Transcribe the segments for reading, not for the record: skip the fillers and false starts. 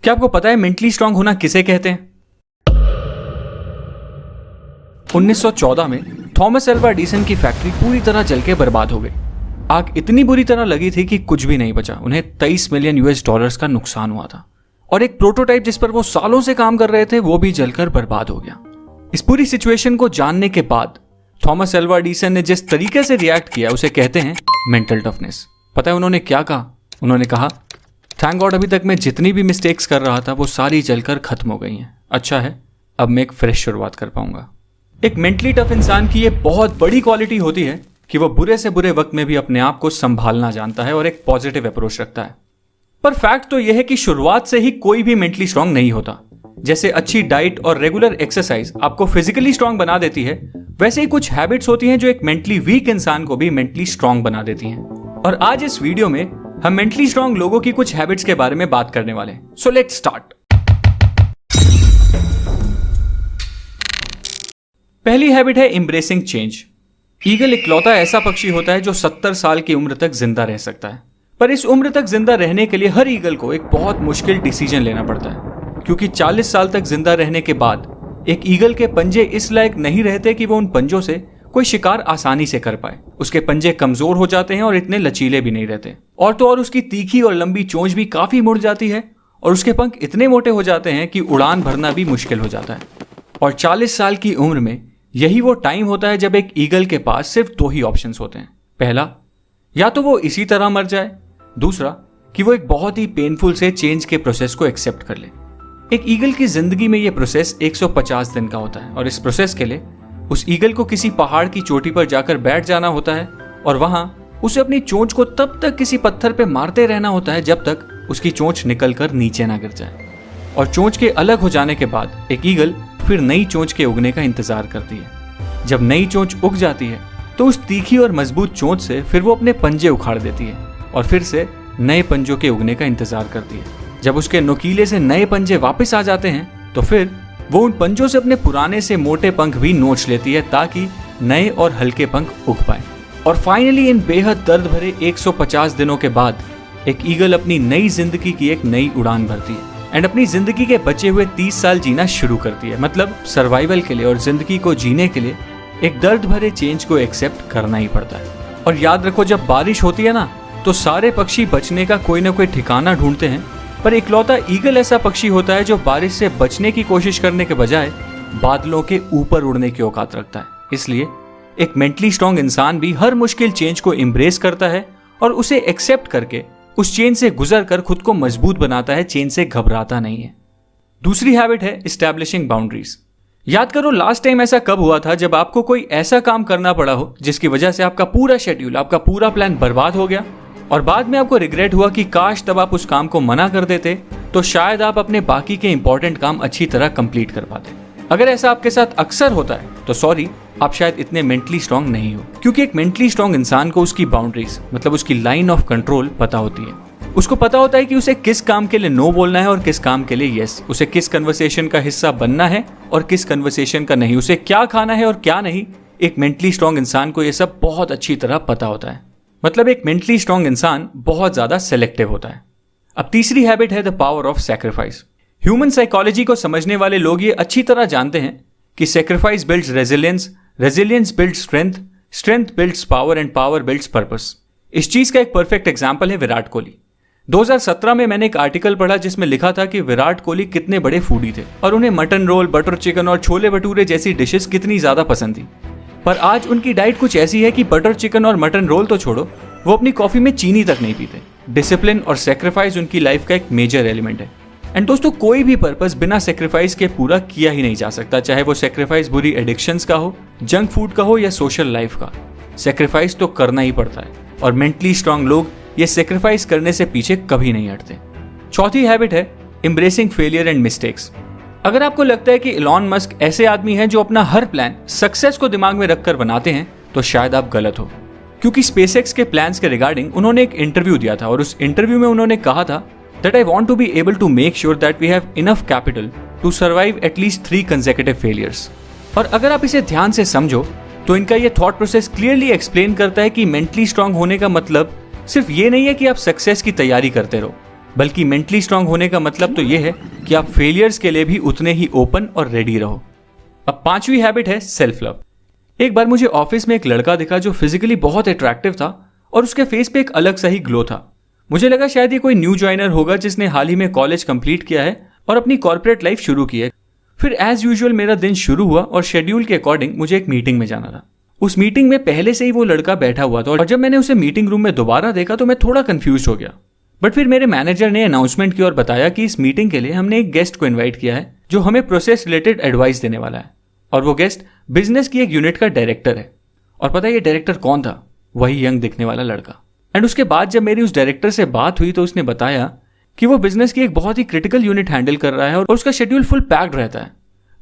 क्या आपको पता है मेंटली स्ट्रांग होना किसे कहते हैं? 1914 में थॉमस एल्वा एडिसन की फैक्ट्री पूरी तरह जल के बर्बाद हो गई। आग इतनी बुरी तरह लगी थी कि कुछ भी नहीं बचा। उन्हें 23 मिलियन US$ का नुकसान हुआ था और एक प्रोटोटाइप जिस पर वो सालों से काम कर रहे थे वो भी जलकर बर्बाद हो गया। इस पूरी सिचुएशन को जानने के बाद थॉमस एल्वा एडिसन ने जिस तरीके से रिएक्ट किया उसे कहते हैं मेंटल टफनेस। पता है उन्होंने क्या कहा? उन्होंने कहा, थैंक गॉड अभी तक मैं जितनी भी मिस्टेक्स कर रहा था वो सारी जलकर खत्म हो गई हैं। अच्छा है, अब मैं एक फ्रेश शुरुआत कर पाऊंगा। एक मेंटली टफ इंसान की ये बहुत बड़ी क्वालिटी होती है कि वो बुरे से बुरे वक्त में भी अपने आप को संभालना जानता है और एक पॉजिटिव अप्रोच रखता है। पर फैक्ट तो यह है कि शुरुआत से ही कोई भी मेंटली स्ट्रांग नहीं होता। जैसे अच्छी डाइट और रेगुलर एक्सरसाइज आपको फिजिकली स्ट्रांग बना देती है, वैसे ही कुछ हैबिट्स होती हैं जो एक मेंटली वीक इंसान को भी मेंटली स्ट्रांग बना देती हैं। और आज इस वीडियो में हम मेंटली स्ट्रांग लोगों की कुछ हैबिट्स के बारे में बात करने वाले हैं। So let's start. पहली हैबिट है एम्ब्रेसिंग चेंज। ईगल इकलौता ऐसा पक्षी होता है जो 70 साल की उम्र तक जिंदा रह सकता है। पर इस उम्र तक जिंदा रहने के लिए हर ईगल को एक बहुत मुश्किल डिसीजन लेना पड़ता है, क्योंकि 40 साल तक जिंदा रहने के बाद एक ईगल के पंजे इस लायक नहीं रहते कि वो उन पंजों से कोई शिकार आसानी से कर पाए। उसके पंजे कमजोर हो जाते हैं और इतने लचीले भी नहीं रहते। और तो और उसकी तीखी और लंबी चोंच भी काफी मुड़ जाती है और उसके पंख इतने मोटे हो जाते हैं कि उड़ान भरना भी मुश्किल हो जाता है। और 40 साल की उम्र में यही वो टाइम होता है जब एक ईगल के पास सिर्फ 2 ही ऑप्शंस होते हैं। पहला, या तो वो इसी तरह मर जाए, दूसरा कि वो एक बहुत ही पेनफुल से चेंज के प्रोसेस को एक्सेप्ट कर ले। एक ईगल की जिंदगी में ये प्रोसेस 150 दिन का होता है और इस प्रोसेस के लिए उस ईगल को किसी पहाड़ की चोटी पर जाकर बैठ जाना होता है और वहां उसे अपनी चोंच को तब तक किसी पत्थर पे मारते रहना होता है जब तक उसकी चोंच निकलकर नीचे ना गिर जाए। और चोंच के अलग हो जाने के बाद एक ईगल फिर नई चोंच के उगने का इंतजार करती है। जब नई चोंच उग जाती है तो उस तीखी और मजबूत चोंच से फिर वो अपने पंजे उखाड़ देती है और फिर से नए पंजों के उगने का इंतजार करती है। जब उसके नुकीले से नए पंजे वापस आ जाते हैं तो फिर वो उन पंजों से अपने पुराने से मोटे पंख भी नोच लेती है ताकि नए और हल्के पंख उग पाए। और फाइनली इन बेहद दर्द भरे 150 दिनों के बाद एक ईगल अपनी नई जिंदगी की एक नई उड़ान भरती है एंड अपनी जिंदगी के बचे हुए 30 साल जीना शुरू करती है। मतलब सर्वाइवल के लिए और जिंदगी को जीने के लिए एक दर्द भरे चेंज को एक्सेप्ट करना ही पड़ता है। और याद रखो, जब बारिश होती है ना तो सारे पक्षी बचने का कोई ना कोई ठिकाना ढूंढते हैं, पर इकलौता ईगल ऐसा पक्षी होता है जो बारिश से बचने की कोशिश करने के बजाय बादलों के ऊपर उड़ने की औकात रखता है। इसलिए एक मेंटली स्ट्रांग इंसान भी हर मुश्किल चेंज को एम्ब्रेस करता है और उसे एक्सेप्ट करके उस चेन से गुजर कर खुद को मजबूत बनाता है, चेन से घबराता नहीं है। दूसरी हैबिट है एस्टैब्लिशिंग बाउंड्रीज। याद करो लास्ट टाइम ऐसा कब हुआ था जब आपको कोई ऐसा काम करना पड़ा हो जिसकी वजह से आपका पूरा शेड्यूल, आपका पूरा प्लान बर्बाद हो गया और बाद में आपको रिग्रेट हुआ कि काश तब आप उस काम को मना कर देते तो शायद आप अपने बाकी के इंपॉर्टेंट काम अच्छी तरह कंप्लीट कर पाते। अगर ऐसा आपके साथ अक्सर होता है तो सॉरी, आप शायद इतने मेंटली स्ट्रांग नहीं हो, क्योंकि एक मेंटली स्ट्रांग इंसान को उसकी बाउंड्रीज मतलब उसकी लाइन ऑफ कंट्रोल पता होती है। उसको पता होता है कि उसे किस काम के लिए नो बोलना है और किस काम के लिए यस, उसे किस कन्वर्सेशन का हिस्सा बनना है और किस कन्वर्सेशन का नहीं, उसे क्या खाना है और क्या नहीं। एक मेंटली स्ट्रांग इंसान को यह सब बहुत अच्छी तरह पता होता है। मतलब एक मेंटली स्ट्रांग इंसान बहुत ज्यादा सेलेक्टिव होता है। अब तीसरी हैबिट है the power of sacrifice. Human psychology को समझने वाले लोग ये अच्छी तरह जानते हैं कि sacrifice builds resilience, resilience builds strength, strength builds power and power builds purpose. इस चीज का एक परफेक्ट एग्जांपल है विराट कोहली। 2017 में मैंने एक आर्टिकल पढ़ा जिसमें लिखा था कि विराट कोहली कितने बड़े फूडी थे और उन्हें मटन रोल, बटर चिकन और छोले भटूरे जैसी डिशेस कितनी ज्यादा पसंद थी। पर आज उनकी डाइट कुछ ऐसी है कि बटर चिकन और मटन रोल तो छोड़ो, वो अपनी कॉफी में चीनी तक नहीं पीते। डिसिप्लिन और सैक्रिफाइस उनकी लाइफ का एक मेजर एलिमेंट है। एंड दोस्तों, कोई भी पर्पस बिना सैक्रिफाइस के पूरा किया ही नहीं जा सकता, चाहे वो सैक्रिफाइस बुरी एडिक्शंस का हो, जंक फूड का हो या सोशल लाइफ का। सैक्रिफाइस तो करना ही पड़ता है और मेंटली स्ट्रांग लोग ये सैक्रिफाइस करने से पीछे कभी नहीं हटते। चौथी हैबिट है एम्ब्रेसिंग फेलियर एंड मिस्टेक्स। अगर आपको लगता है कि इलॉन मस्क ऐसे आदमी हैं जो अपना हर प्लान सक्सेस को दिमाग में रखकर बनाते हैं, तो शायद आप गलत हो, क्योंकि स्पेसएक्स के प्लान्स के रिगार्डिंग उन्होंने एक इंटरव्यू दिया था और उस इंटरव्यू में उन्होंने कहा था that I want to be able to make sure that we have enough capital to survive at least 3 consecutive failures। और अगर आप इसे ध्यान से समझो तो इनका ये थॉट प्रोसेस क्लियरली एक्सप्लेन करता है कि मेंटली स्ट्रांग होने का मतलब सिर्फ ये नहीं है कि आप सक्सेस की तैयारी करते रहो, बल्कि मेंटली स्ट्रांग होने का मतलब तो यह है कि आप फेलियर्स के लिए भी उतने ही ओपन और रेडी रहो। अब 5वीं हैबिट है सेल्फ लव। एक बार मुझे ऑफिस में एक लड़का दिखा जो फिजिकली बहुत अट्रैक्टिव था और उसके फेस पे एक अलग सा ही ग्लो था। मुझे लगा शायद ये कोई न्यू ज्वाइनर होगा जिसने हाल ही में कॉलेज कंप्लीट किया है और अपनी कॉर्पोरेट लाइफ शुरू की है। फिर एज यूजुअल मेरा दिन शुरू हुआ और शेड्यूल के अकॉर्डिंग मुझे एक मीटिंग में जाना था। उस मीटिंग में पहले से ही वो लड़का बैठा हुआ था और जब मैंने उसे मीटिंग रूम में दोबारा देखा तो मैं थोड़ा कंफ्यूज हो गया। बट फिर मेरे मैनेजर ने अनाउंसमेंट की और बताया कि इस मीटिंग के लिए हमने एक गेस्ट को इन्वाइट किया है जो हमें प्रोसेस रिलेटेड एडवाइस देने वाला है, और वो गेस्ट बिजनेस की एक यूनिट का डायरेक्टर है। और पता है ये डायरेक्टर कौन था? वही यंग दिखने वाला लड़का। एंड उसके बाद जब मेरी उस डायरेक्टर से बात हुई तो उसने बताया कि वो बिजनेस की एक बहुत ही क्रिटिकल यूनिट हैंडल कर रहा है और उसका शेड्यूल फुल पैक्ड रहता है,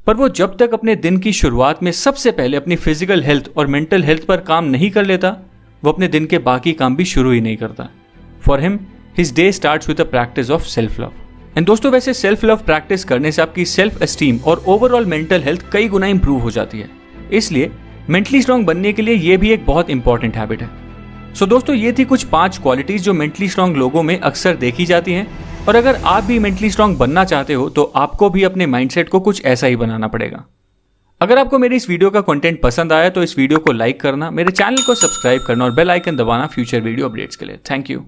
पर वो जब तक अपने दिन की शुरुआत में सबसे पहले अपनी फिजिकल हेल्थ और मेंटल हेल्थ पर काम नहीं कर लेता, वो अपने दिन के बाकी काम भी शुरू ही नहीं करता। For him his day starts with a practice of self love. And दोस्तों, वैसे सेल्फ लव प्रैक्टिस करने से आपकी सेल्फ एस्टीम और ओवरऑल मेंटल हेल्थ कई गुना इंप्रूव हो जाती है। इसलिए मेंटली स्ट्रांग बनने के लिए ये भी एक बहुत इंपॉर्टेंट हैबिट है। सो दोस्तों, ये थी कुछ 5 क्वालिटीज जो मेंटली स्ट्रांग लोगों में अक्सर देखी जाती हैं। और अगर आप भी मेंटली स्ट्रांग बनना चाहते हो तो आपको भी अपने माइंडसेट को कुछ ऐसा ही बनाना पड़ेगा। अगर आपको मेरी इस वीडियो का कंटेंट पसंद आया तो इस वीडियो को लाइक करना, मेरे चैनल को सब्सक्राइब करना और बेल आइकन दबाना फ्यूचर वीडियो अपडेट्स के लिए। Thank you.